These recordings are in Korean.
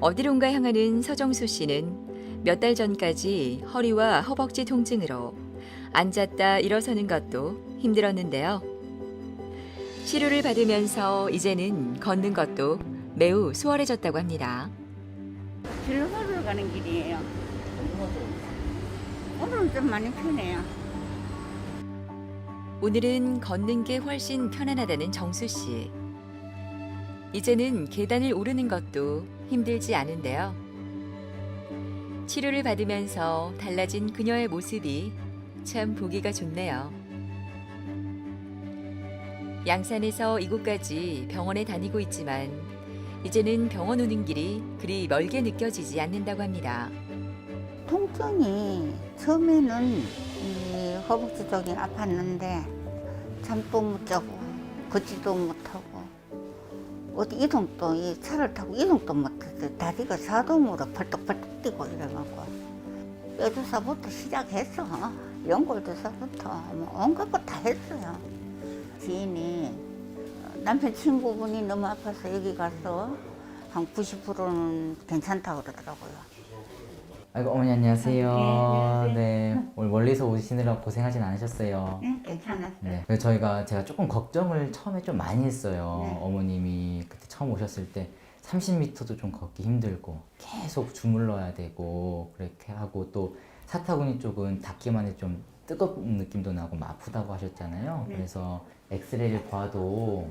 어디론가 향하는 서정수 씨는 몇 달 전까지 허리와 허벅지 통증으로 앉았다 일어서는 것도 힘들었는데요. 치료를 받으면서 이제는 걷는 것도 매우 수월해졌다고 합니다. 진로사로 가는 길이에요. 오늘은 좀 많이 편해요. 오늘은 걷는 게 훨씬 편안하다는 정수 씨. 이제는 계단을 오르는 것도 힘들지 않은데요. 치료를 받으면서 달라진 그녀의 모습이 참 보기가 좋네요. 양산에서 이곳까지 병원에 다니고 있지만 이제는 병원 오는 길이 그리 멀게 느껴지지 않는다고 합니다. 통증이 처음에는 이 허벅지 쪽이 아팠는데 잠도 못 자고 걷지도 못하고 어디 이동도 이 차를 타고 이동도 못했어요. 다리가 자동으로 펄떡펄떡 뛰고 이래갖고 뼈주사부터 시작했어. 연골주사부터 뭐 온갖 거 다 했어요. 지인이 남편 친구분이 너무 아파서 여기 가서 한 90%는 괜찮다고 그러더라고요. 아이고 어머니 안녕하세요. 네, 안녕하세요. 네, 오늘 멀리서 오시느라 고생하진 않으셨어요. 네, 괜찮았어요. 네. 그래서 제가 조금 걱정을 처음에 좀 많이 했어요. 네. 어머님이 그때 처음 오셨을 때 30m도 좀 걷기 힘들고 계속 주물러야 되고 그렇게 하고 또 사타구니 쪽은 닿기만 해도 좀 뜨거운 느낌도 나고 막 아프다고 하셨잖아요. 네. 그래서 엑스레이를 봐도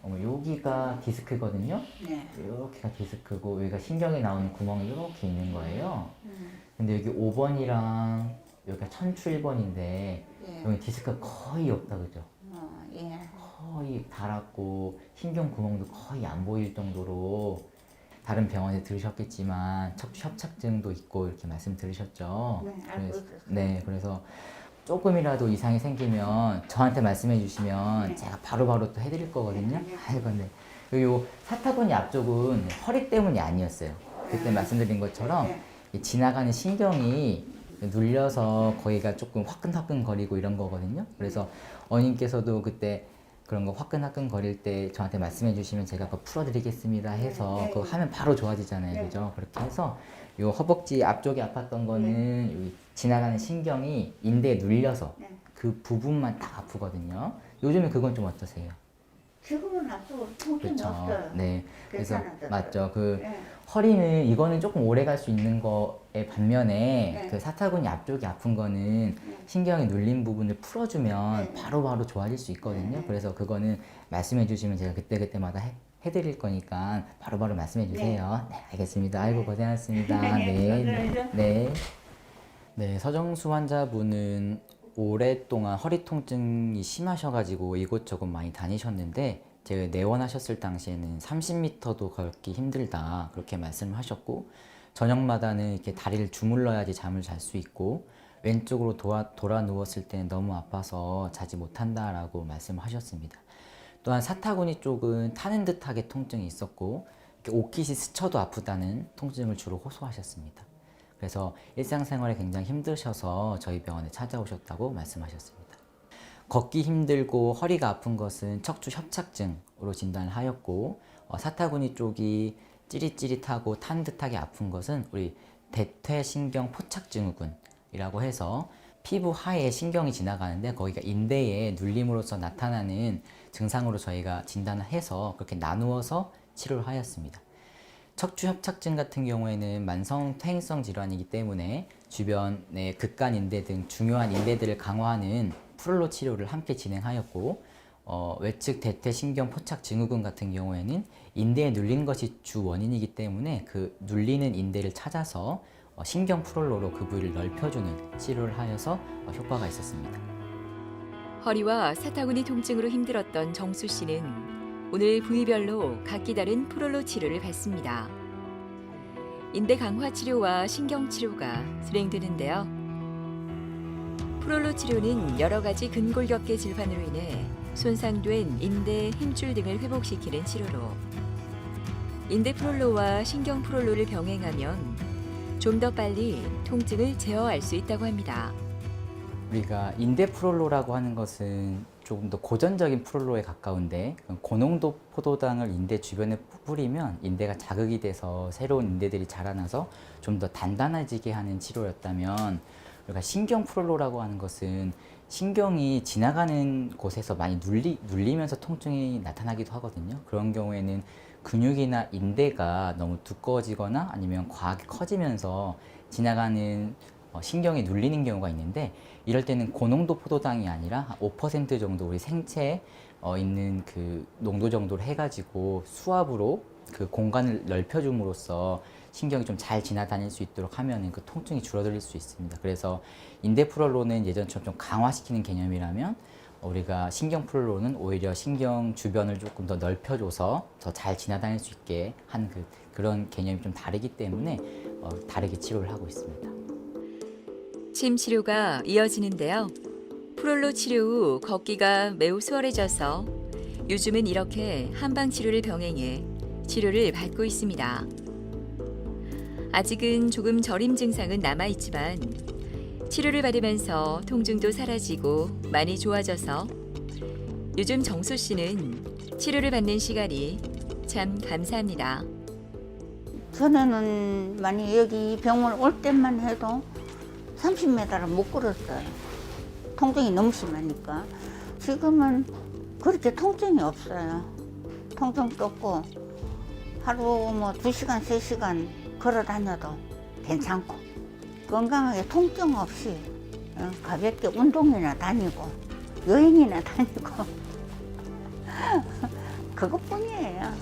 여기가 디스크거든요. 네. 이렇게가 디스크고 여기가 신경이 나오는 구멍이 이렇게 있는 거예요. 근데 여기 5번이랑 여기가 천추 1번인데 예. 여기 디스크가 거의 없다 그죠? 예. 거의 닳았고 신경 구멍도 거의 안 보일 정도로 다른 병원에 들으셨겠지만 척추 협착증도 있고 이렇게 말씀 들으셨죠? 네, 알고 있었어요. 네, 그래서 조금이라도 이상이 생기면 저한테 말씀해 주시면 네. 제가 바로바로 또 해드릴 거거든요. 네. 아이고, 네. 그리고 사타구니 앞쪽은 허리 때문이 아니었어요. 그때 말씀드린 것처럼 네. 이 지나가는 신경이 눌려서 거기가 조금 화끈화끈 거리고 이런 거거든요. 그래서 어머님께서도 그때 그런 거 화끈화끈 거릴 때 저한테 말씀해 주시면 제가 그거 풀어드리겠습니다 해서 네. 그거 하면 바로 좋아지잖아요. 네. 그죠? 그렇게 해서 요 허벅지 앞쪽이 아팠던 거는 여기 지나가는 신경이 인대에 눌려서 네. 그 부분만 딱 아프거든요. 요즘에 그건 좀 어떠세요? 지금은 앞으로 통증이 그렇죠. 없어요. 네. 그래서 괜찮아졌어요. 맞죠. 그 네. 허리는 이거는 조금 오래 갈 수 있는 거에 반면에 네. 그 사타구니 앞쪽이 아픈 거는 신경이 눌린 부분을 풀어주면 네. 바로바로 좋아질 수 있거든요. 네. 그래서 그거는 말씀해 주시면 제가 그때그때마다 해드릴 거니까 바로바로 말씀해 주세요. 네, 알겠습니다. 아이고 고생하셨습니다. 네. 네. 네, 서정수 환자분은 오랫동안 허리 통증이 심하셔가지고 이곳저곳 많이 다니셨는데 제가 내원하셨을 당시에는 30m도 걷기 힘들다 그렇게 말씀을 하셨고 저녁마다는 이렇게 다리를 주물러야지 잠을 잘 수 있고 왼쪽으로 돌아 누웠을 때는 너무 아파서 자지 못한다라고 말씀을 하셨습니다. 또한 사타구니 쪽은 타는 듯하게 통증이 있었고 이렇게 옷깃이 스쳐도 아프다는 통증을 주로 호소하셨습니다. 그래서 일상생활에 굉장히 힘드셔서 저희 병원에 찾아오셨다고 말씀하셨습니다. 걷기 힘들고 허리가 아픈 것은 척추 협착증으로 진단을 하였고 사타구니 쪽이 찌릿찌릿하고 탄 듯하게 아픈 것은 우리 대퇴신경 포착증후군이라고 해서 피부 하에 신경이 지나가는데 거기가 인대에 눌림으로써 나타나는 증상으로 저희가 진단을 해서 그렇게 나누어서 치료를 하였습니다. 척추 협착증 같은 경우에는 만성 퇴행성 질환이기 때문에 주변의 극간 인대 등 중요한 인대들을 강화하는 프롤로 치료를 함께 진행하였고 외측 대퇴신경 포착 증후군 같은 경우에는 인대에 눌린 것이 주 원인이기 때문에 그 눌리는 인대를 찾아서 신경 프롤로로 그 부위를 넓혀주는 치료를 하여서 효과가 있었습니다. 허리와 사타구니 통증으로 힘들었던 정수 씨는 오늘 부위별로 각기 다른 프롤로 치료를 받습니다. 인대 강화 치료와 신경 치료가 수행되는데요. 프롤로 치료는 여러 가지 근골격계 질환으로 인해 손상된 인대, 힘줄 등을 회복시키는 치료로 인대 프롤로와 신경 프롤로를 병행하면 좀 더 빨리 통증을 제어할 수 있다고 합니다. 우리가 인대 프롤로라고 하는 것은 조금 더 고전적인 프롤로에 가까운데 고농도 포도당을 인대 주변에 뿌리면 인대가 자극이 돼서 새로운 인대들이 자라나서 좀 더 단단해지게 하는 치료였다면 우리가 신경 프롤로라고 하는 것은 신경이 지나가는 곳에서 많이 눌리면서 통증이 나타나기도 하거든요. 그런 경우에는 근육이나 인대가 너무 두꺼워지거나 아니면 과하게 커지면서 지나가는 신경이 눌리는 경우가 있는데 이럴 때는 고농도 포도당이 아니라 5% 정도 우리 생체에 있는 그 농도 정도를 해가지고 수압으로 그 공간을 넓혀줌으로써 신경이 좀 잘 지나다닐 수 있도록 하면 그 통증이 줄어들 수 있습니다. 그래서 인대 프롤로는 예전처럼 좀 강화시키는 개념이라면 우리가 신경 프롤로는 오히려 신경 주변을 조금 더 넓혀줘서 더 잘 지나다닐 수 있게 하는 그런 개념이 좀 다르기 때문에 다르게 치료를 하고 있습니다. 침 치료가 이어지는데요. 프롤로 치료 후 걷기가 매우 수월해져서 요즘은 이렇게 한방 치료를 병행해 치료를 받고 있습니다. 아직은 조금 저림 증상은 남아있지만 치료를 받으면서 통증도 사라지고 많이 좋아져서 요즘 정수 씨는 치료를 받는 시간이 참 감사합니다. 전에는 많이 여기 병원 올 때만 해도 30m를 못 걸었어요. 통증이 너무 심하니까. 지금은 그렇게 통증이 없어요. 통증도 없고 하루 뭐 2시간, 3시간 걸어 다녀도 괜찮고 건강하게 통증 없이 가볍게 운동이나 다니고 여행이나 다니고 그것뿐이에요.